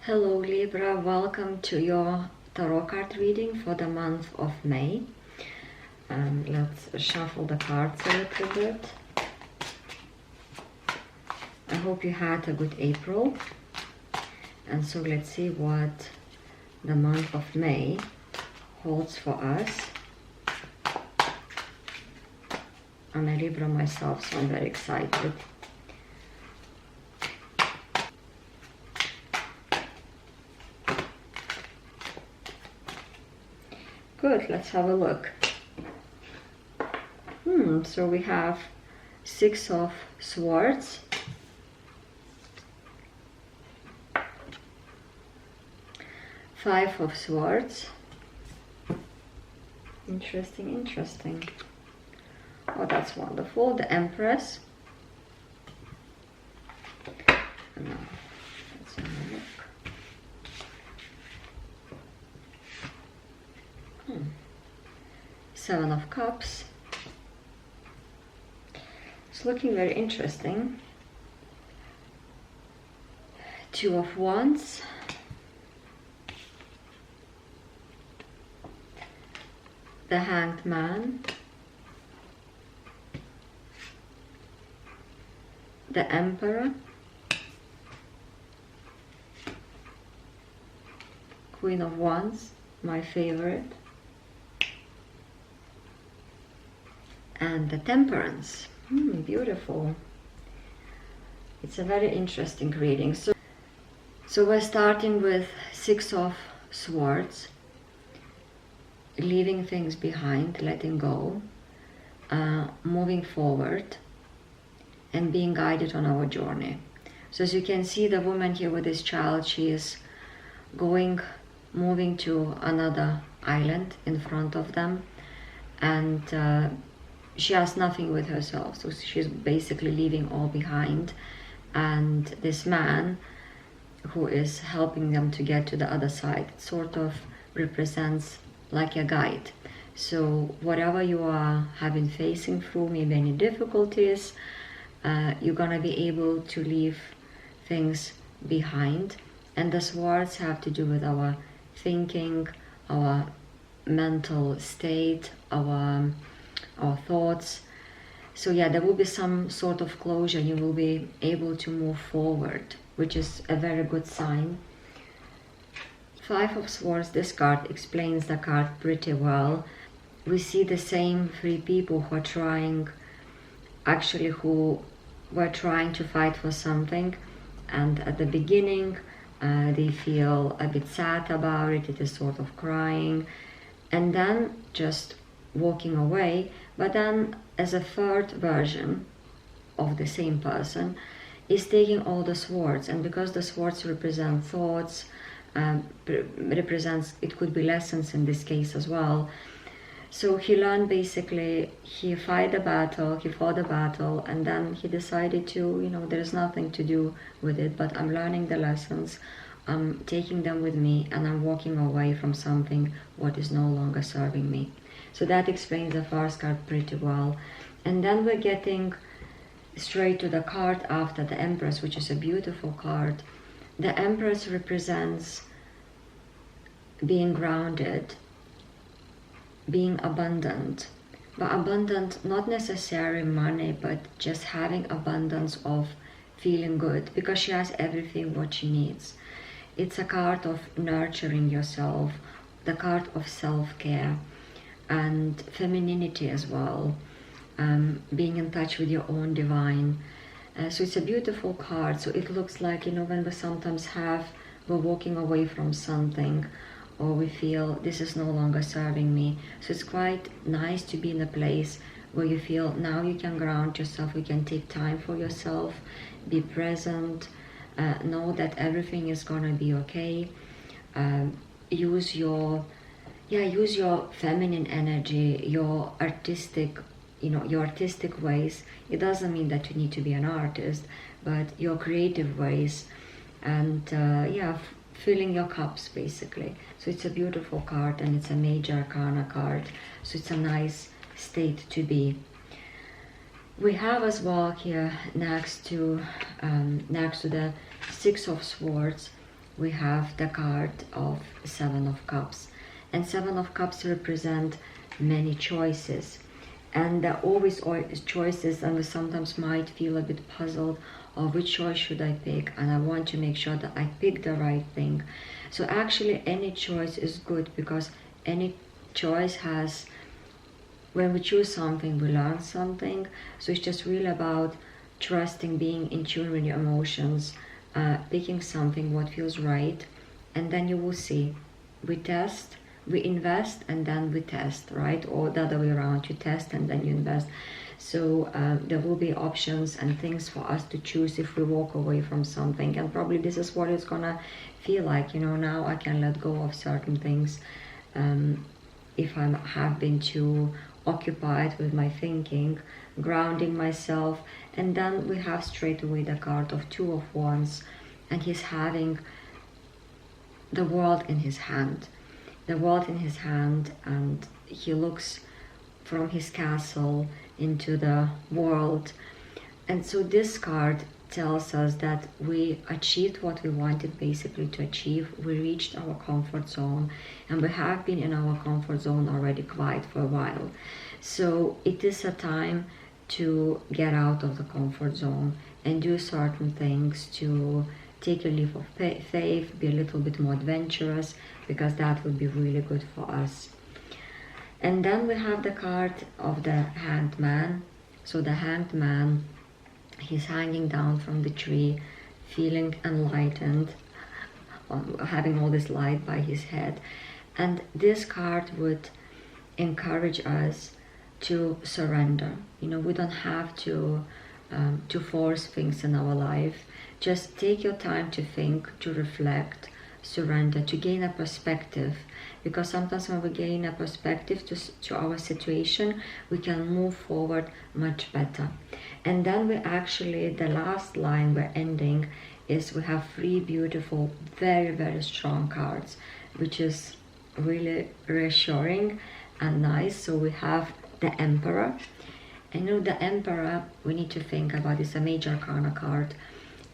Hello Libra, welcome to your tarot card reading for the month of May. Let's shuffle the cards a little bit. I hope you had a good April. And so let's see what the month of May holds for us. I'm a Libra myself, so I'm very excited. Good, let's have a look. So we have Six of Swords, Five of Swords. Interesting. Oh, that's wonderful. The Empress. Now, let's have a look. Seven of Cups. It's looking very interesting. Two of Wands. The Hanged Man. The Emperor. Queen of Wands, my favorite. And the Temperance. Beautiful. It's a very interesting reading. So we're starting with Six of Swords, leaving things behind, letting go, moving forward, and being guided on our journey. So as you can see, the woman here with this child, she is moving to another island in front of them, and she has nothing with herself, so she's basically leaving all behind. And this man who is helping them to get to the other side sort of represents like a guide. So whatever you are facing through, maybe any difficulties, you're gonna be able to leave things behind. And the swords have to do with our thinking, our mental state, our thoughts. So yeah, there will be some sort of closure. You will be able to move forward, which is a very good sign. Five of Swords, this card explains the card pretty well. We see the same three people who were trying to fight for something, and at the beginning they feel a bit sad about it. It is sort of crying and then just walking away. But then as a third version of the same person is taking all the swords, and because the swords represent thoughts, it could be lessons in this case as well. So he learned, basically, he fought the battle, and then he decided to, there's nothing to do with it, but I'm learning the lessons, I'm taking them with me, and I'm walking away from something what is no longer serving me. So that explains the first card pretty well. And then we're getting straight to the card after, the Empress, which is a beautiful card. The Empress represents being grounded, being abundant. But abundant, not necessarily money, but just having abundance of feeling good, because she has everything what she needs. It's a card of nurturing yourself, the card of self-care and femininity as well, being in touch with your own divine. So it's a beautiful card. So it looks like, when we sometimes we're walking away from something, or we feel this is no longer serving me. So it's quite nice to be in a place where you feel now you can ground yourself, you can take time for yourself, be present, know that everything is gonna be okay. Use your feminine energy, your artistic ways. It doesn't mean that you need to be an artist, but your creative ways, and filling your cups, basically. So it's a beautiful card, and it's a major arcana card, so it's a nice state to be. We have as well here next to the Six of Swords, we have the card of Seven of Cups. And Seven of Cups represent many choices. And there are always choices, and we sometimes might feel a bit puzzled of which choice should I pick, and I want to make sure that I pick the right thing. So actually any choice is good, because any choice has, when we choose something, we learn something. So it's just really about trusting, being in tune with your emotions, picking something what feels right, and then you will see. We test, we invest, and then we test, right? Or the other way around, you test and then you invest. So there will be options and things for us to choose if we walk away from something, and probably this is what it's gonna feel like. Now I can let go of certain things if I have been too occupied with my thinking, grounding myself. And then we have straight away the card of Two of Wands, and he's having the world in his hand. The world in his hand, and he looks from his castle into the world. And so this card tells us that we achieved what we wanted basically to achieve. We reached our comfort zone, and we have been in our comfort zone already quite for a while. So it is a time to get out of the comfort zone and do certain things, to take a leap of faith, be a little bit more adventurous, because that would be really good for us. And then we have the card of the Hanged Man. So the Hanged Man, he's hanging down from the tree, feeling enlightened, having all this light by his head. And this card would encourage us to surrender. We don't have to force things in our life. Just take your time to think, to reflect, surrender, to gain a perspective. Because sometimes when we gain a perspective to our situation, we can move forward much better. And then we actually, the last line we're ending is, we have three beautiful, very, very strong cards, which is really reassuring and nice. So we have the Emperor. And the Emperor, we need to think about, is a major arcana card,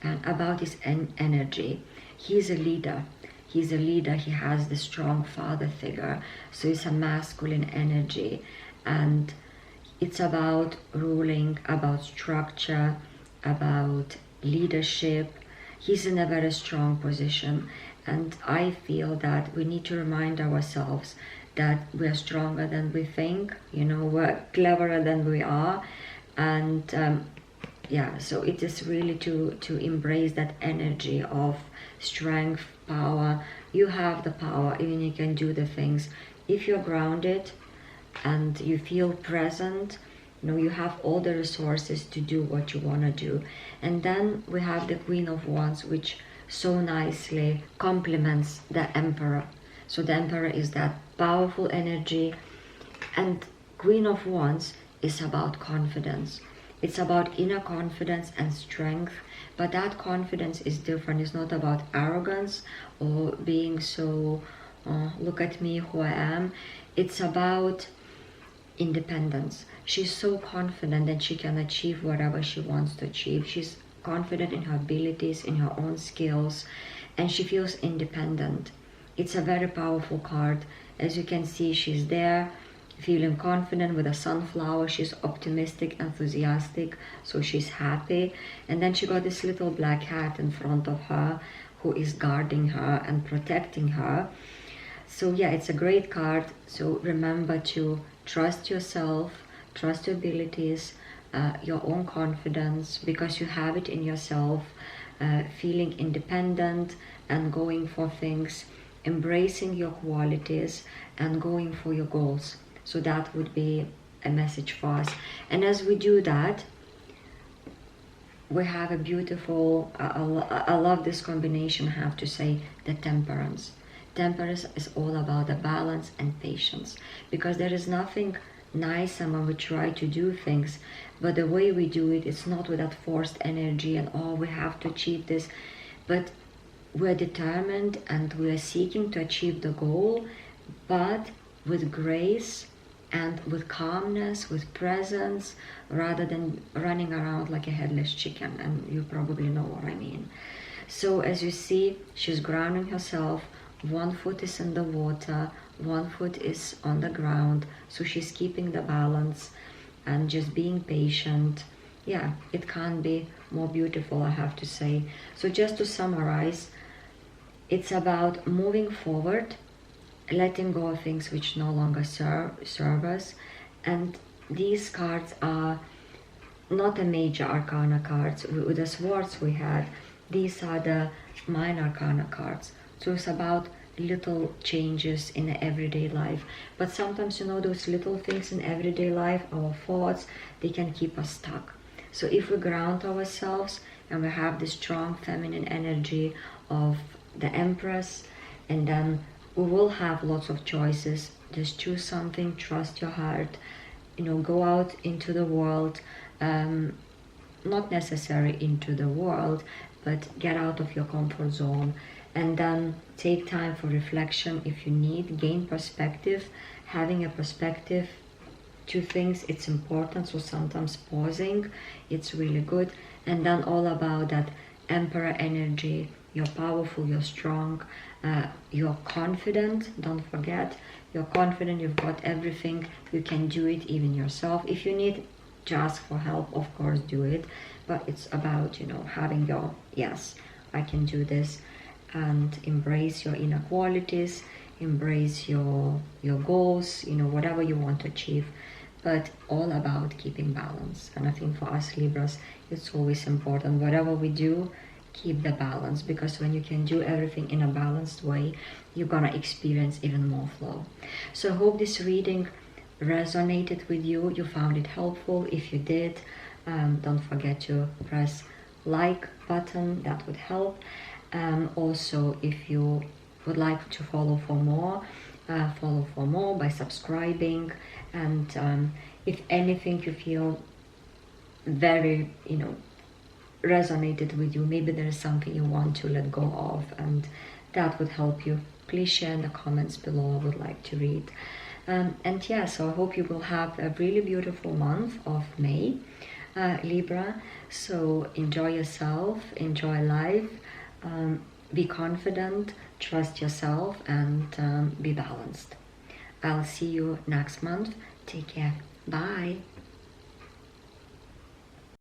and about his energy. He's a leader. He's a leader. He has the strong father figure. So it's a masculine energy, and it's about ruling, about structure, about leadership. He's in a very strong position, and I feel that we need to remind ourselves that we are stronger than we think. We're cleverer than we are, and yeah, so it is really to embrace that energy of strength, power. You have the power, even you can do the things. If you're grounded and you feel present, you have all the resources to do what you want to do. And then we have the Queen of Wands, which so nicely complements the Emperor. So the Emperor is that powerful energy, and Queen of Wands is about confidence. It's about inner confidence and strength, but that confidence is different. It's not about arrogance or being so, look at me, who I am. It's about independence. She's so confident that she can achieve whatever she wants to achieve. She's confident in her abilities, in her own skills, and she feels independent. It's a very powerful card. As you can see, she's there, feeling confident with a sunflower. She's optimistic, enthusiastic, so she's happy. And then she got this little black hat in front of her who is guarding her and protecting her. So yeah, it's a great card. So remember to trust yourself, trust your abilities, your own confidence, because you have it in yourself, feeling independent and going for things, embracing your qualities and going for your goals. So that would be a message for us. And as we do that, we have a beautiful, I love this combination, I have to say, the Temperance. Temperance is all about the balance and patience, because there is nothing nicer when we try to do things, but the way we do it, it's not with that forced energy and we have to achieve this, but we're determined and we're seeking to achieve the goal, but with grace and with calmness, with presence, rather than running around like a headless chicken, and you probably know what I mean. So as you see, she's grounding herself. One foot is in the water, one foot is on the ground, so she's keeping the balance and just being patient. Yeah, it can't be more beautiful, I have to say. So just to summarize, it's about moving forward, letting go of things which no longer serve us. And these cards are not a major arcana cards. With the swords we had, these are the minor arcana cards. So it's about little changes in the everyday life. But sometimes, you know, those little things in everyday life, our thoughts, they can keep us stuck. So if we ground ourselves and we have the strong feminine energy of the Empress, and then we will have lots of choices. Just choose something, trust your heart, you know, go out into the world, not necessarily into the world, but get out of your comfort zone, and then take time for reflection if you need, gain perspective. Having a perspective to things, it's important, so sometimes pausing, it's really good. And then all about that Emperor energy. You're powerful, you're strong, you're confident. Don't forget, you're confident, you've got everything, you can do it even yourself. If you need to ask for help, of course do it, but it's about, you know, having your yes, I can do this, and embrace your inner qualities, embrace your goals, you know, whatever you want to achieve, but all about keeping balance. And I think for us Libras, it's always important, whatever we do, keep the balance, because when you can do everything in a balanced way, you're gonna experience even more flow. So I hope this reading resonated with you, you found it helpful. If you did, don't forget to press like button, that would help. Also, if you would like to follow for more by subscribing. And if anything you feel very, you know, resonated with you, maybe there is something you want to let go of, and that would help you, please share in the comments below. I would like to read. And yeah, so I hope you will have a really beautiful month of May, Libra. So enjoy yourself, enjoy life, be confident, trust yourself, and be balanced. I'll see you next month. Take care. Bye.